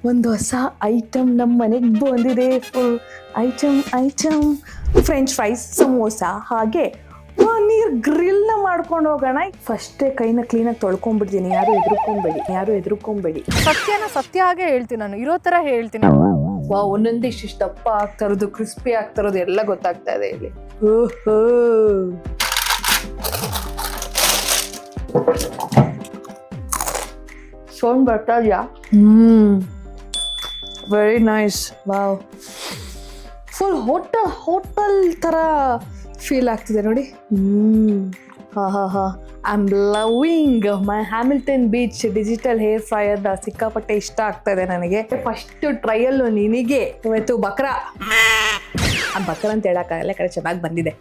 ಒಂದು ಹೊಸ ಐಟಮ್ ನಮ್ಮ ಮನೆಗೆ ಬಂದಿದೆ. Full item french fries, samosa, ಹಾಗೆ ಪನ್ನೀರ್ ಗ್ರಿಲ್ನ ಮಾಡ್ಕೊಂಡು ಹೋಗೋಣ. ಫಸ್ಟೇ ಕೈನ ಕ್ಲೀನಾಗಿ ತೊಳ್ಕೊಂಡ್ಬಿಡ್ತೀನಿ. ಯಾರು ಎದುರ್ಕೊಂಬೇಡಿ. ಸತ್ಯನ ಸತ್ಯ ಹಾಗೆ ಹೇಳ್ತೀನಿ, ನಾನು ಇರೋ ಥರ ಹೇಳ್ತೀನಿ. ಒಂದೊಂದು ಇಷ್ಟಿಷ್ಟು ದಪ್ಪ ಆಗ್ತಾರದು, ಕ್ರಿಸ್ಪಿ ಆಗ್ತಾರದು ಎಲ್ಲ ಗೊತ್ತಾಗ್ತಾ ಇದೆ ಇಲ್ಲಿ. ಓಹೋ, ಸೌಂಡ್ ಬರ್ತಾ ಇದೆಯಾ? Very nice. Wow, full hotel ಥರ ಫೀಲ್ ಆಗ್ತಿದೆ ನೋಡಿ. I am loving my Hamilton beach digital hair fryer. ಸಿಕ್ಕಾಪಟ್ಟೆ ಇಷ್ಟ ಆಗ್ತಾ ಇದೆ ನನಗೆ. ಫಸ್ಟ್ ಟ್ರಯಲ್ಲು ನಿನಗೆ ಇವತ್ತು. ಬಕ್ರಾ ಅಂತ ಹೇಳಕ್ಕಾಗಲ್ಲ, ಕಡೆ ಚೆನ್ನಾಗಿ ಬಂದಿದೆ.